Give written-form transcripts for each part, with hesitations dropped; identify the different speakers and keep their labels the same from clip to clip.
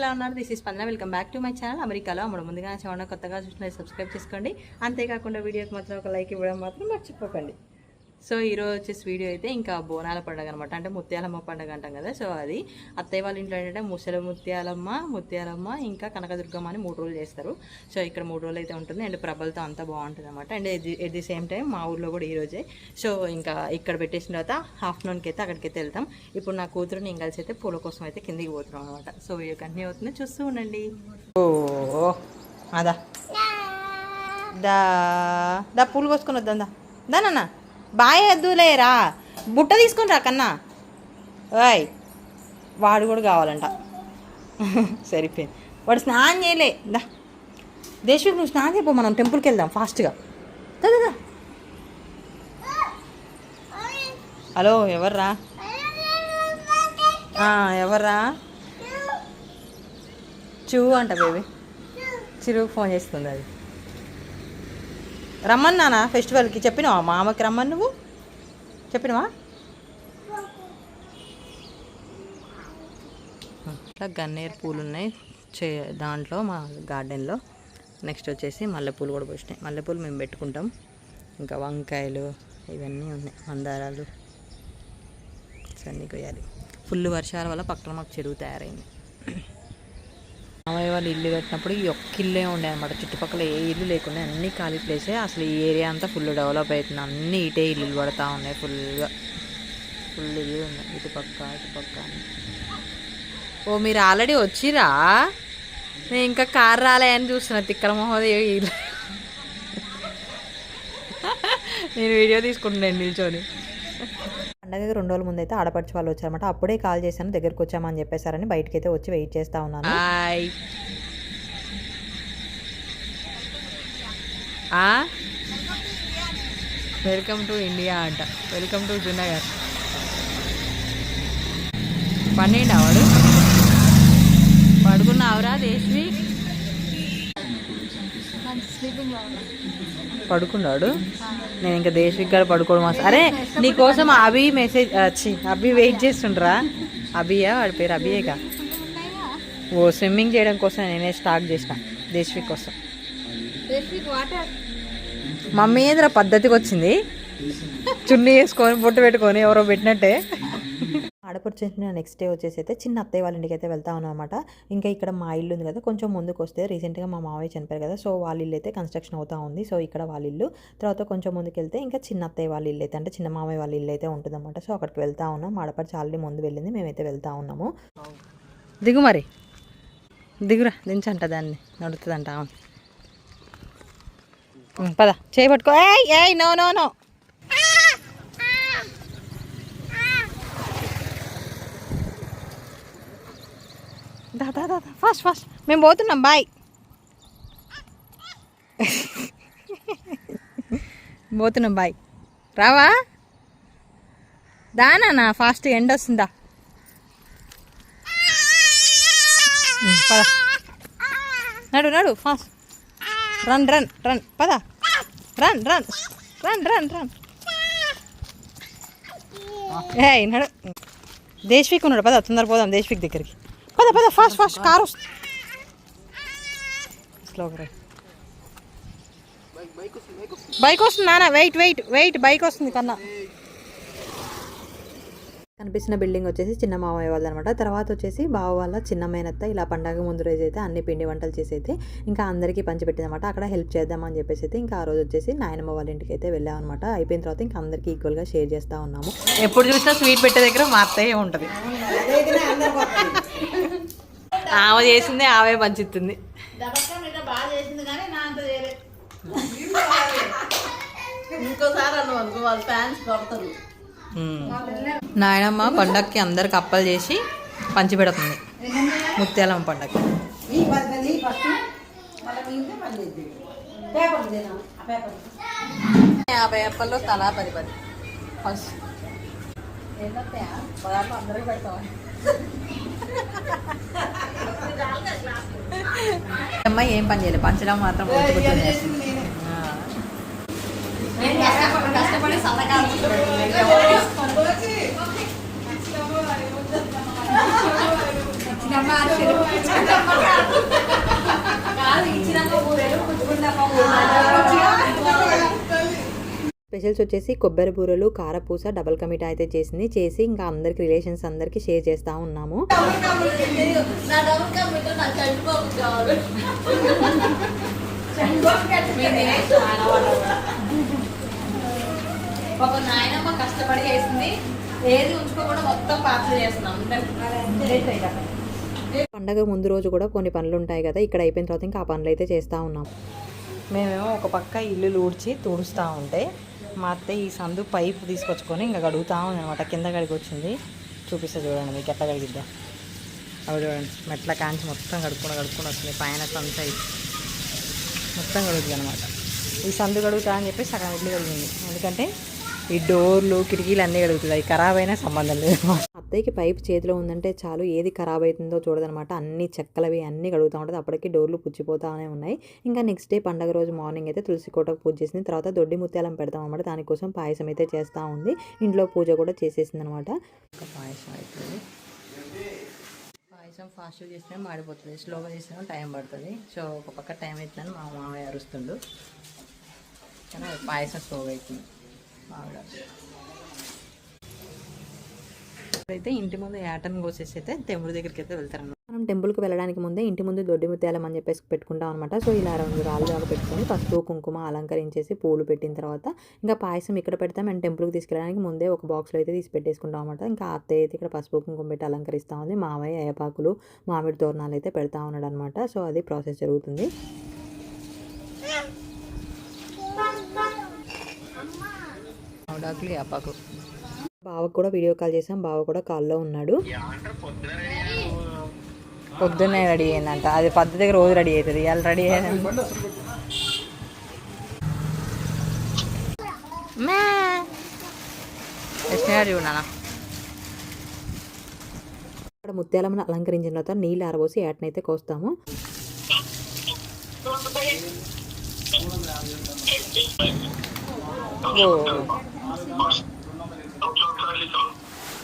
Speaker 1: ఎలా ఉన్నారు? This is స్పందన. Welcome back to my channel అమెరికాలో అమ్మడం. ముందుగా ఛానల్ కొత్తగా చూసిన సబ్స్క్రైబ్ చేసుకోండి. అంతేకాకుండా వీడియోకి మాత్రం ఒక లైక్ ఇవ్వడం మాత్రం మర్చిపోకండి. సో ఈరోజు వచ్చేసి వీడియో అయితే ఇంకా బోనాల పండుగ అనమాట. అంటే ముత్యాలమ్మ పండుగ అంటాం కదా. సో అది అత్తయ్య వాళ్ళ ఇంట్లో ఏంటంటే ముసలి ముత్యాలమ్మ ఇంకా కనకదుర్గమ్మ అని 3 రోజులు చేస్తారు. సో ఇక్కడ 3 రోజులు అయితే ఉంటుంది. అండ్ ప్రభలతో అంతా బాగుంటుంది అనమాట. And at the same time మా ఊర్లో కూడా ఈరోజే. సో ఇంకా ఇక్కడ పెట్టేసిన తర్వాత ఆఫ్టర్నూన్కి అయితే అక్కడికైతే వెళ్తాం. ఇప్పుడు నా కూతురు నేను కలిసి అయితే పూల కోసం అయితే కిందికి పోతున్నాం అనమాట. సో వీడియో కంటిన్యూ అవుతుంది, చూస్తూ ఉండండి. ఓ అదా దా దా పూలు కోసుకొని వద్దా దానన్నా బాయ్ వద్దులేరా, బుట్ట తీసుకొని రా కన్నా. ఓయ్ వాడు కూడా కావాలంట. సరిపోయింది, వాడు స్నానం చేయలే. దా దేశ్విక్ నువ్వు స్నానం చేయపో, మనం టెంపుల్కి వెళ్దాం ఫాస్ట్గా. దా. హలో ఎవర్రా? ఎవర్రా? చూ అంట బేబీ. చిరుకు ఫోన్ చేస్తుంది. అది రమ్మన్నానా ఫెస్టివల్కి? చెప్పినావా మా అమ్మకి రమ్మని? నువ్వు చెప్పినావా? ఇట్లా గన్నేరు పూలు ఉన్నాయి దాంట్లో మా గార్డెన్లో. నెక్స్ట్ వచ్చేసి మల్లెపూలు కూడా పోసినాయి. మల్లెపూలు మేము పెట్టుకుంటాం. ఇంకా వంకాయలు ఇవన్నీ ఉన్నాయి, మందారాలు అన్నీ కొయ్యాలి. ఫుల్ వర్షాల వల్ల పక్కన మాకు చెరువు తయారైంది. మామయ్య వాళ్ళు ఇల్లు కట్టినప్పుడు ఈ ఒక్క ఇల్లే ఉండే అనమాట. చుట్టుపక్కల ఏ ఇల్లు లేకుండా అన్ని ఖాళీ ప్లేసే. అసలు ఈ ఏరియా అంతా ఫుల్ డెవలప్ అవుతుంది. అన్నీ ఇటే ఇల్లు పడతా ఉన్నాయి. ఫుల్ ఇల్లు ఉన్నాయి ఇటుపక్క. ఓ మీరు ఆల్రెడీ వచ్చిరా? నేను ఇంకా కారు రాలే అని చూస్తున్నా. తిక్కల మహోదయ ఇల్లు. నేను వీడియో తీసుకుంటున్నాను నిల్చొని. పండగకి 2 రోజుల ముందు అయితే ఆడపడిచి వాళ్ళు వచ్చారన్నమాట. అప్పుడే కాల్ చేశాను, దగ్గరకు వచ్చామని చెప్పేశారని బయటకి అయితే వచ్చి వెయిట్ చేస్తూ ఉన్నాను. వెల్కమ్ టు ఇండియా అంట. Welcome to Junagadh. పన్నెండు వాడు పడుకున్నావురా దేశ్వి? పడుకున్నాడు. నేను ఇంకా దేశ్విక్ గారు పడుకోవడం. అరే నీకోసం అభి అభి వెయిట్ చేస్తుండ్రా. అభియా వాడి పేరు? అభియేగా. ఓ స్విమ్మింగ్ చేయడం కోసం నేనే స్టార్ట్ చేసిన దేశ్విక్ కోసం. మమ్మీ ఏదైనా పద్ధతికి వచ్చింది, చున్నీ వేసుకొని బొట్టు పెట్టుకొని ఎవరో పెట్టినట్టే. ఆడపడుచున్న నెక్స్ట్ డే వచ్చేసి అయితే చిన్న అత్తయ్య వాళ్ళ ఇంటికి అయితే వెళ్తా ఉన్నాం అనమాట. ఇంకా ఇక్కడ మా ఇల్లు ఉంది కదా, కొంచెం ముందుకు వస్తే రీసెంట్గా మా మావయ్య చనిపోయారు కదా. సో వాళ్ళ ఇల్లు అయితే కన్స్ట్రక్షన్ అవుతూ ఉంది. సో ఇక్కడ వాళ్ళ ఇల్లు తర్వాత కొంచెం ముందుకు వెళ్తే ఇంకా చిన్న అత్తయ్య వాళ్ళ ఇల్లు అయితే, అంటే చిన్న మావయ్య వాళ్ళ ఇల్లు అయితే ఉంటుందన్నమాట. సో అక్కడికి వెళ్తా ఉన్నాం. ఆడపడుచు ఆల్రెడీ ముందు వెళ్ళింది, మేమైతే వెళ్తా ఉన్నాము. దిగు మరి, దిగురా, దించంట దాన్ని, నడుతుందంట. పద చేయబట్టుకో. ఏయ్ నో నో నో. దా ఫాస్ట్ మేము పోతున్నాం. బాయ్. పోతున్నాం బాయ్. రావా? దానా ఫాస్ట్ ఎండ వస్తుందా? పద నడు ఫాస్ట్. రన్ పద. రన్. ఏ నడు. దేశ్విక్ ఉన్నాడు, పద తొందర పోదాం దేశ్విక్ దగ్గరికి. పద ఫాస్ట్ కారు స్లోగా. బైక్ వస్తుంది నాన్న, వెయిట్ బైక్ వస్తుంది కన్నా. కనిపిస్తున్న బిల్డింగ్ వచ్చేసి చిన్న మామయ్య వాళ్ళు అనమాట. తర్వాత వచ్చేసి బావ వాళ్ళ చిన్న మేనత్త ఇలా పండగ ముందు రోజు అయితే అన్ని పిండి వంటలు చేసి అయితే ఇంకా అందరికీ పంచిపెట్టింది అనమాట. అక్కడ హెల్ప్ చేద్దామని చెప్పేసి అయితే ఇంకా ఆ రోజు వచ్చేసి నాయనమ్మ వాళ్ళ ఇంటికి అయితే వెళ్ళాం అనమాట. అయిపోయిన తర్వాత ఇంకా అందరికీ ఈక్వల్గా షేర్ చేస్తూ ఉన్నాము. ఎప్పుడు చూసినా స్వీట్ పెట్టే దగ్గర మా అత్తయ్య ఉంటుంది. ఆమె చేసిందే ఆమె పంచుతుంది. నాయనమ్మ పండగకి అందరికి అప్పలు చేసి పంచిపెడుతుంది. ముత్యాలమ్మ పండగకి 50 అప్పల్లో తలా 10 ఫస్ట్ అందరికి పెడతామని. అమ్మాయి ఏం పని చేయలేదు, పంచడం మాత్రం కష్టపడి స్పెషల్స్ వచ్చేసి కొబ్బరి బూరలు, కారపూస, డబల్ కమిటా అయితే చేసి ఇంకా అందరికి రిలేషన్స్ అందరికి షేర్ చేస్తూ ఉన్నాము.
Speaker 2: ఒక నాయనమ్మ కష్టపడి చేసింది, ఏది ఉంచుకోకుండా మొత్తం పార్సల్ చేస్తున్నాం.
Speaker 1: పండగ ముందు రోజు కూడా కొన్ని పనులు ఉంటాయి కదా, ఇక్కడ అయిపోయిన తర్వాత ఇంకా ఆ పనులు అయితే చేస్తూ ఉన్నాం. మేమేమో ఒక పక్క ఇల్లు ఊడ్చి తుడుస్తూ ఉంటే మా అత్తయ్య ఈ సందు పైపు తీసుకొచ్చుకొని ఇంకా గడుగుతూ ఉంది అనమాట. కింద గడికి వచ్చింది, చూపిస్తే చూడండి మీకు ఎట్లా గడిగిద్దా. అవి చూడండి మెట్ల కాంచి మొత్తం కడుక్కొని వస్తుంది. పైన సంత మొత్తం గడుగుతుంది అనమాట. ఈ సందు గడుగుతా అని చెప్పి సగం ఇల్లు గడిగింది. ఎందుకంటే ఈ డోర్లు కిటికీలు అన్నీ గడుగుతుంది. అవి ఖరాబ్ అయినా సంబంధం లేదు. అత్తయ్యకి పైప్ చేతిలో ఉందంటే చాలు, ఏది ఖరాబ్ అవుతుందో చూడదనమాట. అన్ని చెక్కలవి అన్నీ గడుగుతూ ఉంటుంది. అప్పటికి డోర్లు పుచ్చిపోతానే ఉన్నాయి. ఇంకా నెక్స్ట్ డే పండగ రోజు మార్నింగ్ అయితే తులసి కోటకు పూజ చేసింది. తర్వాత దొడ్డి ముత్యాలం పెడతాం అనమాట. దానికోసం పాయసం అయితే చేస్తూ ఉంది. ఇంట్లో పూజ కూడా చేసేసింది అనమాట. పాయసం అవుతుంది. పాయసం ఫాస్ట్గా చేస్తే మాడిపోతుంది, స్లోగా చేస్తే టైం పడుతుంది. సో ఒక పక్క టైం అవుతుందని మా మామయ్య అరుస్తుండు, కానీ పాయసం స్లోగా అవుతుంది. అయితే ఇంటి ముందు యాటను కోసేసి అయితే టెంపుల్ దగ్గరికి అయితే వెళ్తారు. మనం టెంపుల్కి వెళ్ళడానికి ముందే ఇంటి ముందు దొడ్డి ముత్యాలం అని చెప్పేసి పెట్టుకుంటాం అనమాట. సో ఇలా 2 రాళ్ళగా పెట్టుకొని పసుపు కుంకుమ అలంకరించేసి పూలు పెట్టిన తర్వాత ఇంకా పాయసం ఇక్కడ పెడతాం. అండ్ టెంపుల్కి తీసుకెళ్ళడానికి ముందే ఒక బాక్స్లో అయితే తీసి పెట్టేసుకుంటాం అనమాట. ఇంకా అత్తయ్య అయితే ఇక్కడ పసుపు కుంకుమ పెట్టి అలంకరిస్తూ ఉంది. మామయ్య ఏపాకులు మామిడి తోరణాలు అయితే పెడతా ఉన్నాడు అనమాట. సో అది ప్రాసెస్ జరుగుతుంది. ఏపాకు బావకు కూడా వీడియో కాల్ చేసాం. బావ కూడా కాల్లో ఉన్నాడు. పొద్దున్నే రెడీ అయిందంట. అది పద్ధతిగా రోజు రెడీ అవుతుంది. ఇవాళ రెడీ అయ్యింది. ఇక్కడ ముత్యాలమ్మను అలంకరించిన తర్వాత నీళ్ళు ఆరబోసి ఏటనైతే కోస్తాము.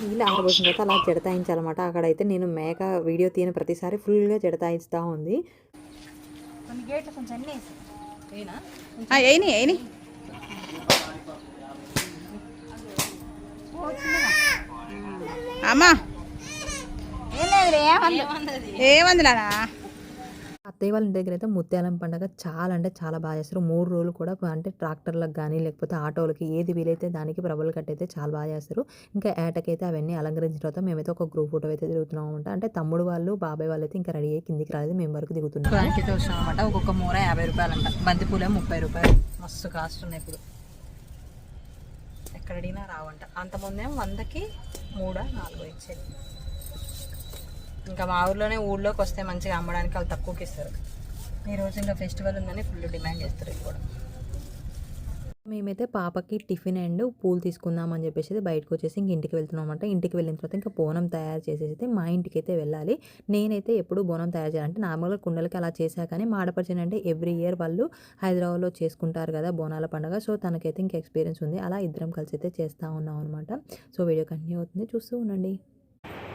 Speaker 1: నీళ్ళు ఆరబోసిన తర్వాత అలా జడతాయించాలన్నమాట. అక్కడైతే నేను మేక వీడియో తీయని ప్రతిసారి ఫుల్గా జడతాయిస్తూ ఉంది.
Speaker 2: అమ్మా ఏమందిరా
Speaker 1: అత్తయ్య వాళ్ళ ఇంటి దగ్గర అయితే ముత్యాలం పండుగ చాలా అంటే చాలా బాగా చేస్తారు. 3 రోజులు కూడా అంటే ట్రాక్టర్లకు కానీ లేకపోతే ఆటోలకి ఏది వీలైతే దానికి ప్రభలు కట్టయితే చాలా బాగా చేస్తారు. ఇంకా ఏటకైతే అవన్నీ అలంకరించిన తర్వాత మేమైతే ఒక గ్రూప్ ఫోటో అయితే తిరుగుతున్నాం అనమాట. అంటే తమ్ముడు వాళ్ళు బాబాయ్ వాళ్ళు అయితే ఇంకా రెడీ అయ్యి కిందికి రాలేదు, మేము వరకు దిగుతున్నాం. దానికైతే వస్తాం అనమాట. ఒక్కొక్క మూర 50 రూపాయలు అంట, బంతిపూలే 30 రూపాయలు. మస్తు కాస్ట్ ఉన్నాయి ఇప్పుడు, ఎక్కడ అడిగినా రావంట. అంతమందేమో 100కి 3-4 ఇచ్చేది. ఇంకా మా ఊళ్ళోకి వస్తే మంచిగా అమ్మడానికి వాళ్ళు తక్కువకి ఇస్తారు. ఈరోజు ఇంకా ఫెస్టివల్ ఉందని ఫుల్ డిమాండ్ చేస్తారు ఇది కూడా. మేమైతే పాపకి టిఫిన్ అండ్ పూలు తీసుకుందామని చెప్పేసి బయటకు వచ్చేసి ఇంక ఇంటికి వెళ్తున్నాం అనమాట. ఇంటికి వెళ్ళిన తర్వాత ఇంకా బోనం తయారు చేసేసి అయితే మా ఇంటికి అయితే వెళ్ళాలి. నేనైతే ఎప్పుడు బోనం తయారు చేయాలంటే నార్మల్గా కుండలకి అలా చేశా, కానీ మా ఆడపడిచిన అంటే ఎవ్రీ ఇయర్ వాళ్ళు హైదరాబాద్లో చేసుకుంటారు కదా బోనాల పండుగ. సో తనకైతే ఇంకా ఎక్స్పీరియన్స్ ఉంది. అలా ఇద్దరం కలిసి అయితే చేస్తూ ఉన్నాం అనమాట. సో వీడియో కంటిన్యూ అవుతుంది, చూస్తూ ఉండండి.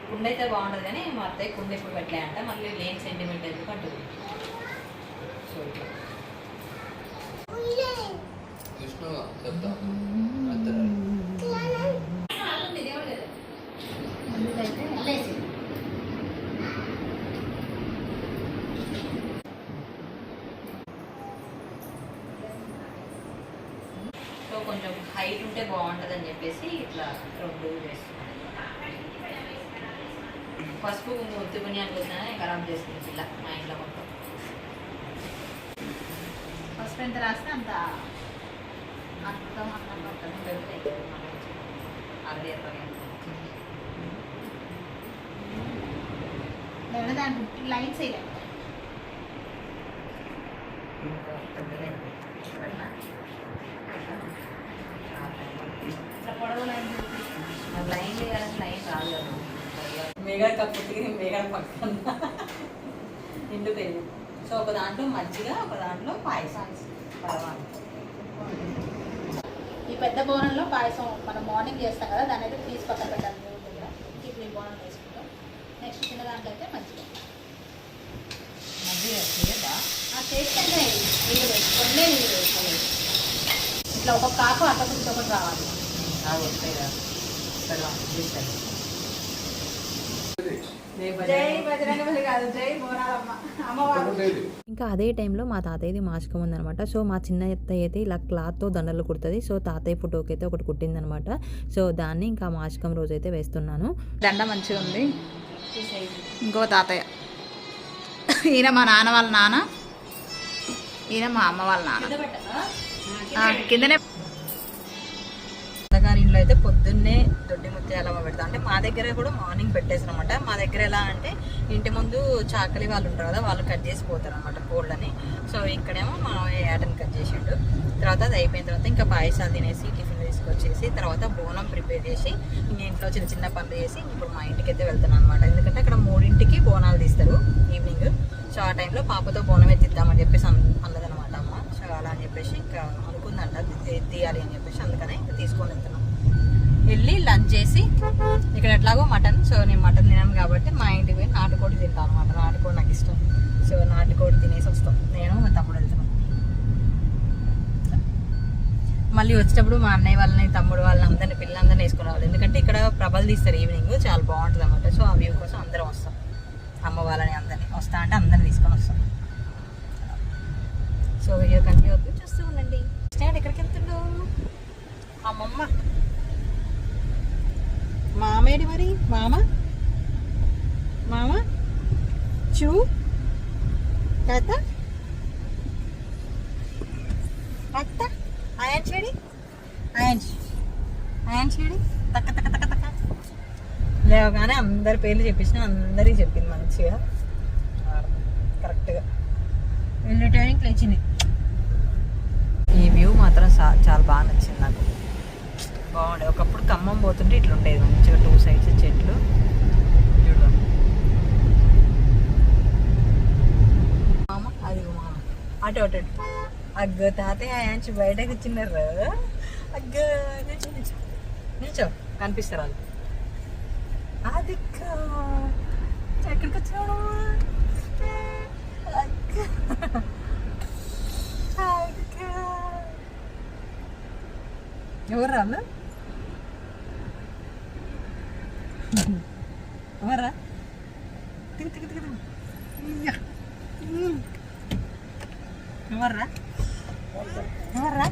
Speaker 1: కుండ అయితే బాగుంటుంది, కానీ మా అత్తయ్య కుండ ఇప్పుడు పెట్టలే అంట. మళ్ళీ లేని సెంటిమెంట్ ఎందుకు అంటుంది. సో కొంచెం హైట్ ఉంటే బాగుంటుంది అని చెప్పేసి ఇట్లా 2 చేస్తున్నాను. పసుపు ముద్దు పుణ్యానికి వచ్చినా ఖరాబ్ చేస్తుంది ఇలా మా ఇంట్లో మొత్తం. పసుపు ఎంత రాస్తే అంత అర్థం అన్నం పెరుగుతాయి. అదే దానికి లైన్స్ వేయాలి. పొడవు లైన్ లైన్ వేయాలని లైన్ రాదు. మేఘాడ కప్పుకి మేఘాడ పక్కన నిండుపోయింది. సో ఒక దాంట్లో మజ్జిగ, ఒక దాంట్లో పాయసం.
Speaker 2: ఈ పెద్ద బోనంలో పాయసం మనం మార్నింగ్ చేస్తాం కదా, దాని అయితే తీసి పక్కన పెట్టాలి. ఇప్పుడు ఈ బోనం వేసుకుంటాం. నెక్స్ట్ చిన్న దాంట్లో అయితే మజ్జిగ చేస్తే నీళ్ళు వేసుకోండి. ఇట్లా ఒక్కొక్క ఆకు అట్టకు ఒకటి రావాలి. జై బజరంగబలి కాదు, జై బోనాలమ్మ అమ్మవారు.
Speaker 1: ఇంకా అదే టైంలో మా తాతయ్యది మాసికం ఉందనమాట. సో మా చిన్న అత్తయ్య అయితే ఇలా క్లాత్తో దండలు కుడుతుంది. సో తాతయ్య ఫోటోకి అయితే ఒకటి కుట్టిందనమాట. సో దాన్ని ఇంకా మాసికం రోజు అయితే వేస్తున్నాను. దండ మంచిగా ఉంది.
Speaker 2: ఇంకో తాతయ్య, ఈయన మా నాన్న వాళ్ళ నాన్న, ఈయన మా అమ్మ వాళ్ళ నాన్న. కిందనే
Speaker 1: అత్తగారి ఇంట్లో అయితే పొద్దున్నే దొడ్డి ముత్యాలమ్మ పెడతాం. అంటే మా దగ్గర కూడా మార్నింగ్ పెట్టేసారనమాట. మా దగ్గర ఎలా అంటే ఇంటి ముందు చాకలి వాళ్ళు ఉంటారు కదా, వాళ్ళు కట్ చేసి పోతారు అనమాట కోళ్ళని. సో ఇక్కడేమో మా ఏటని కట్ చేసిండు. తర్వాత అది అయిపోయిన తర్వాత ఇంకా పాయసాలు తినేసి టిఫిన్ తీసుకొచ్చేసి తర్వాత బోనం ప్రిపేర్ చేసి ఇంకా ఇంట్లో చిన్న చిన్న పనులు చేసి ఇప్పుడు మా ఇంటికి అయితే వెళ్తున్నాను అనమాట. ఎందుకంటే అక్కడ 3ంటికి బోనాలు తీస్తారు ఈవినింగ్. సో ఆ టైంలో పాపతో బోనం ఎత్తిద్దామని చెప్పేసి అన్నదనమాట అమ్మ. సో అలా అని చెప్పేసి ఇంకా అనుకుందంట తీయాలి అని చెప్పేసి, అందుకనే ఇంకా తీసుకొని వెళ్తున్నాం. వెళ్ళి లంచ్ చేసి ఇక్కడ ఎట్లాగో మటన్, సో నేను మటన్ తినాను కాబట్టి మా ఇంటికి పోయి నాటుకోడి తింటాను అనమాట. నాటుకోడి నాకు ఇష్టం. సో నాటుకోడి తినేసి వస్తాం. నేను మా తమ్ముడు వెళ్తున్నాం. మళ్ళీ వచ్చేటప్పుడు మా అన్నయ్య వాళ్ళని తమ్ముడు వాళ్ళని అందరినీ పిల్లలందరినీ వేసుకుని రావాలి. ఎందుకంటే ఇక్కడ ప్రభలు తీస్తారు ఈవినింగ్, చాలా బాగుంటుంది అనమాట. సో ఆ వ్యూ కోసం అందరం వస్తాం. అమ్మ వాళ్ళని అందరినీ వస్తా అంటే అందరిని తీసుకొని వస్తాం. సో వీడియో కంటిన్యూ అవుతుంది, చూస్తూ ఉండండి. స్టాండ్ ఎక్కడికి వెళ్తుండో అమ్మమ్మ మామేడి మరి మామ మామ చూ తాత అత్త అయాన్ చెడి అయాన్ చెడి తక్క తక్క తక్క తక్క లేవగానే అందరి పేర్లు చెప్పించిన అందరికీ చెప్పింది మంచిగా కరెక్ట్గా. వెళ్ళే టైంకి లేచింది. ఈ వ్యూ మాత్రం చాలా బాగా నచ్చింది నాకు. బాగుండే. ఒకప్పుడు ఖమ్మం పోతుంటే ఇట్లా ఉండేది మంచిగా 2 సైడ్స్ చెట్లు. చూడు మామ, అది మామ అటు అటు అగ్గ తాతయ్య ఆయాంచి బయటకు వచ్చినారు. అగ్గ నిల్చో కనిపిస్తారు వాళ్ళు. అది ఎక్కడికి వచ్చాడు ఎవరు రాళ్ళు ఎవర్రా తిగు తిగు తిగు ఎవర్రా ఎవర్రా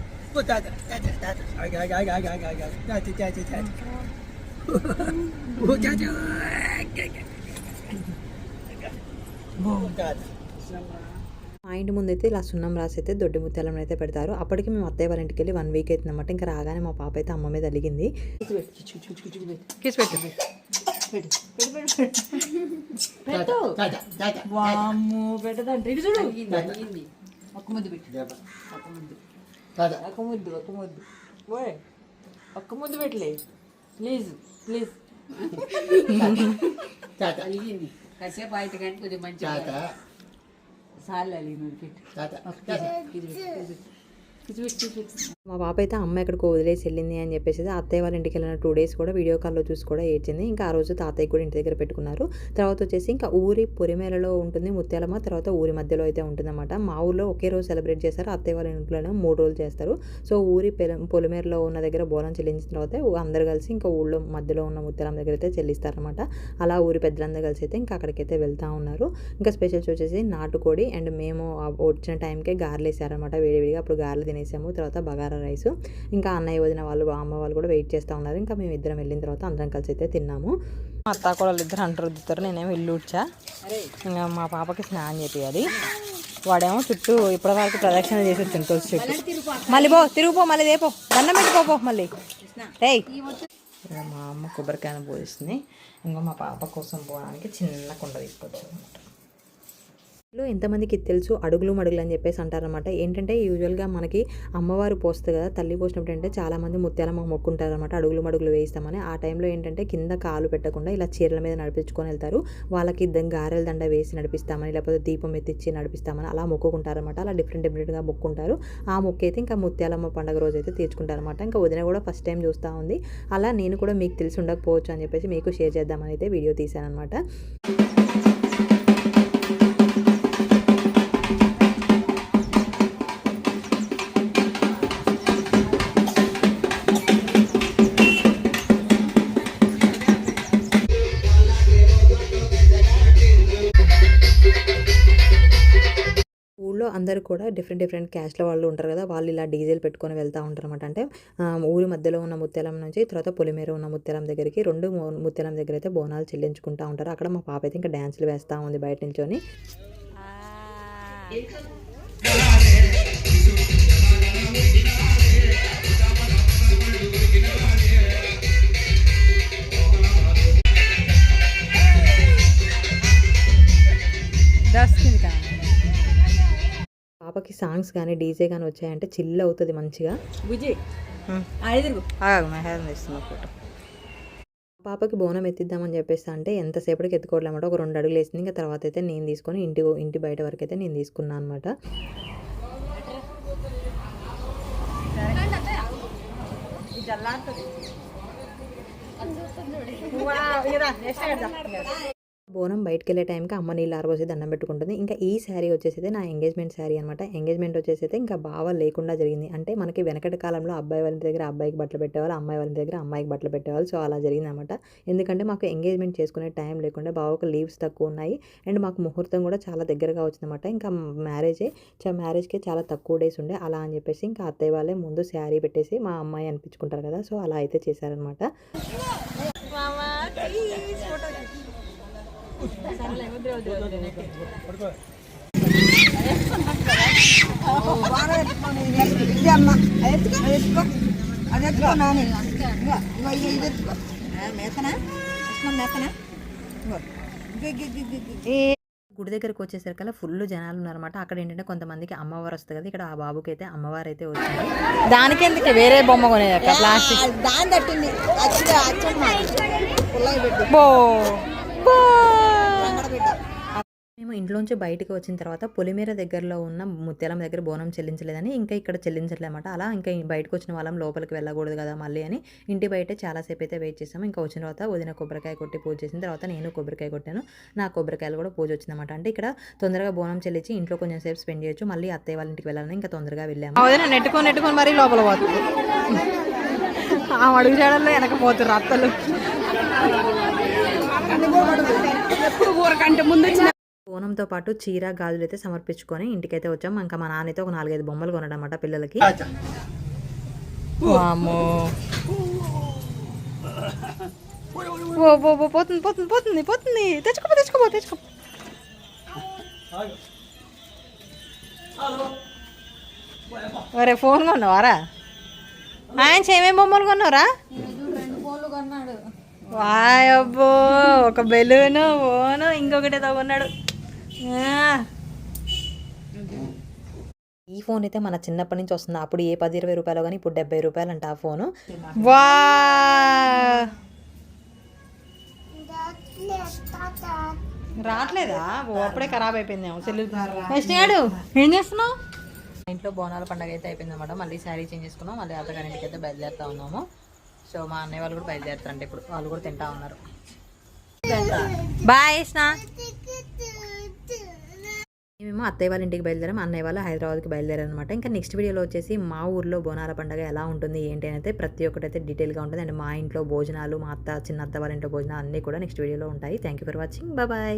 Speaker 1: మా ఇంటి ముందు అయితే ఇలా సున్నం రాసి అయితే దొడ్డి ముత్యాలను అయితే పెడతారు. అప్పటికి మేము అత్తయ్య వాళ్ళ ఇంటికి వెళ్ళి 1 వీక్ అవుతుందన్నమాట. ఇంకా రాగానే మా పాప అయితే అమ్మ మీద అలిగింది. ఒక్క ముద్దు పెట్టలే ప్లీజ్ ప్లీజ్.
Speaker 3: కాసేపు అయితే కానీ కొంచెం మంచిగా
Speaker 1: మా పాప అయితే అమ్మ ఎక్కడికో వదిలేసి వెళ్ళింది అని చెప్పేసి అత్తయ్య వాళ్ళ ఇంటికి వెళ్ళిన 2 డేస్ కూడా వీడియో కాల్లో చూసి కూడా ఏడ్చింది. ఇంకా ఆ రోజు తాతయ్య కూడా ఇంటి దగ్గర పెట్టుకున్నారు. తర్వాత వచ్చేసి ఇంకా ఊరి పొలిమేరలో ఉంటుంది ముత్యాలమ్మ, తర్వాత ఊరి మధ్యలో అయితే ఉంటుందన్నమాట. మా ఊళ్ళో ఒకే రోజు సెలబ్రేట్ చేస్తారు. అత్తయ్య వాళ్ళ ఇంట్లోనే 3 రోజులు చేస్తారు. సో ఊరి పొలిమేరలో ఉన్న దగ్గర బోనం చెల్లించిన తర్వాత అందరు కలిసి ఇంకా ఊళ్ళో మధ్యలో ఉన్న ముత్యాలమ్మ దగ్గర అయితే చెల్లిస్తారనమాట. అలా ఊరి పెద్దలందరూ కలిసి అయితే ఇంకా అక్కడికైతే వెళ్తూ ఉన్నారు. ఇంకా స్పెషల్స్ వచ్చేసి నాటుకోడి అండ్ మేము వచ్చిన టైంకే గారెలు వేసారనమాట వేడివిడిగా. అప్పుడు గారెలు తినేసాము. తర్వాత బగారా రైస్. ఇంకా అన్నయ్య వదిన వాళ్ళు అమ్మ వాళ్ళు కూడా వెయిట్ చేస్తూ ఉన్నారు. ఇంకా మేము ఇద్దరం వెళ్ళిన తర్వాత అందరం కలిసి అయితే తిన్నాము. అత్త కూడా ఇద్దరు అంటారు రుద్దుతారు. నేనేమో ఇల్లు ఉడ్చా. ఇంకా మా పాపకి స్నానం చేయాలి. వాడేమో చుట్టూ ఇప్పటి వరకు ప్రదక్షిణ చేసి వచ్చింది తులసి చెట్టు. మళ్ళీ తిరుగుపో మళ్ళీ రేపో దండం పెట్టుకోపో మళ్ళీ. మా అమ్మ కొబ్బరికాయను పోయిస్తుంది. ఇంకా మా పాప కోసం పోవడానికి చిన్న కుండ తీసుకొచ్చాను అనమాట. ఎంతమందికి తెలుసు అడుగులు మడుగులు అని చెప్పేసి అంటారనమాట. ఏంటంటే యూజువల్గా మనకి అమ్మవారు పోస్తుంది కదా, తల్లి పోసినప్పుడు అంటే చాలామంది ముత్యాలమ్మ మొక్కుంటారనమాట. అడుగులు మడుగులు వేయిస్తామని. ఆ టైంలో ఏంటంటే కింద కాలు పెట్టకుండా ఇలా చీరల మీద నడిపించుకొని వెళ్తారు. వాళ్ళకి గారెల దండ వేసి నడిపిస్తామని, లేకపోతే దీపం ఎత్తిచ్చి నడిపిస్తామని అలా మొక్కుకుంటారనమాట. అలా డిఫరెంట్గా మొక్కుంటారు. ఆ మొక్కు అయితే ఇంకా ముత్యాలమ్మ పండుగ రోజు అయితే తీర్చుకుంటారనమాట. ఇంకా వదిన కూడా ఫస్ట్ టైం చూస్తూ ఉంది. అలా నేను కూడా మీకు తెలిసి ఉండకపోవచ్చు అని చెప్పేసి మీకు షేర్ చేద్దామని అయితే వీడియో తీశాను అనమాట. అందరూ కూడా డిఫరెంట్ క్యాస్ట్ల వాళ్ళు ఉంటారు కదా, వాళ్ళు ఇలా డీజిల్ పెట్టుకొని వెళ్తూ ఉంటారు అనమాట. అంటే ఊరి మధ్యలో ఉన్న ముత్యాలం నుంచి తర్వాత పొలిమేర ఉన్న ముత్యాలం దగ్గరికి, రెండు ముత్యాలం దగ్గర అయితే బోనాలు చెల్లించుకుంటూ ఉంటారు. అక్కడ మా పాప అయితే ఇంకా డ్యాన్సులు వేస్తూ ఉంది బయట నిల్చొని. పాపకి సాంగ్స్ కానీ డీజే కానీ వచ్చాయంటే చిల్ అవుతుంది మంచిగా.
Speaker 3: బుజ్జి
Speaker 1: ఫోటో పాపకి బోనం ఎత్తిద్దామని చెప్పేసి అంటే ఎంతసేపటికి ఎత్తుకోవట్లేమాట, ఒక 2 అడుగులు వేసింది. ఇంకా తర్వాత అయితే నేను తీసుకొని ఇంటి బయట వరకు అయితే నేను తీసుకున్నాను అనమాట. బోనం బయటకు వెళ్ళే టైంకి అమ్మ నీళ్ళు ఆరబోసి దండం పెట్టుకుంటుంది. ఇంకా ఈ శారీ వచ్చేసి అయితే నా ఎంగేజ్మెంట్ శారీ అనమాట. ఎంగేజ్మెంట్ వచ్చేసి అయితే ఇంకా బావ లేకుండా జరిగింది. అంటే మనకి వెనకటి కాలంలో అబ్బాయి వాళ్ళ దగ్గర అబ్బాయికి బట్టలు పెట్టేవాళ్ళు, అమ్మాయి వాళ్ళ దగ్గర అమ్మాయికి బట్టలు పెట్టేవాళ్ళు. సో అలా జరిగింది అనమాట. ఎందుకంటే మాకు ఎంగేజ్మెంట్ చేసుకునే టైం లేకుండా బావకు లీవ్స్ తక్కువ ఉన్నాయి అండ్ మాకు ముహూర్తం కూడా చాలా దగ్గరగా వచ్చిందన్నమాట. ఇంకా మ్యారేజ్కి చాలా తక్కువ డేస్ ఉండే, అలా అని చెప్పేసి ఇంకా అత్తయ్య వాళ్ళే ముందు శారీ పెట్టేసి మా అమ్మాయి అనిపించుకుంటారు కదా, సో అలా అయితే చేశారనమాట. గుడి దగ్గరకు వచ్చేసరికల్లా ఫుల్ జనాలు ఉన్నారన్నమాట. అక్కడ ఏంటంటే కొంతమందికి అమ్మవారు వస్తుంది కదా, ఇక్కడ ఆ బాబుకి అయితే అమ్మవారు అయితే వచ్చింది. దానికి ఎందుకు వేరే బొమ్మ కొనేది ప్లాస్టిక్ దాని తట్టింది. మేము ఇంట్లోంచి బయటకు వచ్చిన తర్వాత పొలిమేర దగ్గరలో ఉన్న ముత్యాలం దగ్గర బోనం చెల్లించలేదని ఇంకా ఇక్కడ చెల్లించట్లేమాట. అలా ఇంకా బయటకు వచ్చిన వాళ్ళం లోపలికి వెళ్ళకూడదు కదా మళ్ళీ అని ఇంటి బయట చాలాసేపు అయితే వెయిట్ చేసాము. ఇంకా వచ్చిన తర్వాత వదిన కొబ్బరికాయ కొట్టి పూజ చేసిన తర్వాత నేను కొబ్బరికాయ కొట్టాను. నా కొబ్బరికాయలు కూడా పూజ వచ్చిందన్నమాట. అంటే ఇక్కడ తొందరగా బోనం చెల్లించి ఇంట్లో కొంచెం సేపు స్పెండ్ చేయొచ్చు, మళ్ళీ అత్తయ్య వాళ్ళ ఇంటికి వెళ్ళాలని ఇంకా తొందరగా వెళ్ళాము. నెట్టుకొని మరీ లోపల పోతుంది. ఆ అడుగు చేయడంలో వెనకపోతున్నారు అత్తలు. బోనంతో పాటు చీర గాజులు అయితే సమర్పించుకొని ఇంటికైతే వచ్చాం. ఇంకా మా నాన్న అయితే ఒక 4-5 బొమ్మలు కొనడమాట పిల్లలకి. పోతుంది తెచ్చుకో. ఒరే ఫోన్ కొన్నావారా? ఆయన ఏమేమి బొమ్మలు కొన్నారా? వాయబ్బో, ఒక బెలూను ఫోను ఇంకొకటి ఏదో కొన్నాడు. ఈ ఫోన్ అయితే మన చిన్నప్పటి నుంచి వస్తుంది. అప్పుడు ఏ 10-20 రూపాయలు కానీ ఇప్పుడు 70 రూపాయలు అంట ఆ ఫోను. వా రావట్లేదా? అప్పుడే ఖరాబ్ అయిపోయిందేమో సెల్లు. ఏం చేస్తున్నావు? ఇంట్లో బోనాల పండుగ అయితే అయిపోయింది అనమాట. మళ్ళీ శారీ చేంజ్ చేసుకున్నాం. మళ్ళీ అత్తగారింటికి అయితే బయలుదేరుతా ఉన్నాము. సో మా అన్నయ్య వాళ్ళు కూడా బయలుదేరుతారంటే ఇప్పుడు వాళ్ళు కూడా తింటా ఉన్నారు. బాయ్ స్నా. మేము అత్తయ్య వాళ్ళ ఇంటికి బయలుదేరాం, అన్నయ్య వాళ్ళు హైదరాబాద్కి బయలుదేరారు అనమాట. ఇంకా నెక్స్ట్ వీడియోలో వచ్చేసి మా ఊర్లో బోనాల పండుగ ఎలా ఉంటుంది ఏంటి అని అయితే ప్రతి ఒక్కటి అయితే డీటెయిల్గా ఉంటుంది. అండ్ మా ఇంట్లో భోజనాలు, మా చిన్న అత్త వాళ్ళ ఇంట్లో భోజనాలు అన్నీ కూడా నెక్స్ట్ వీడియోలో ఉంటాయి. Thank you for watching. Bye.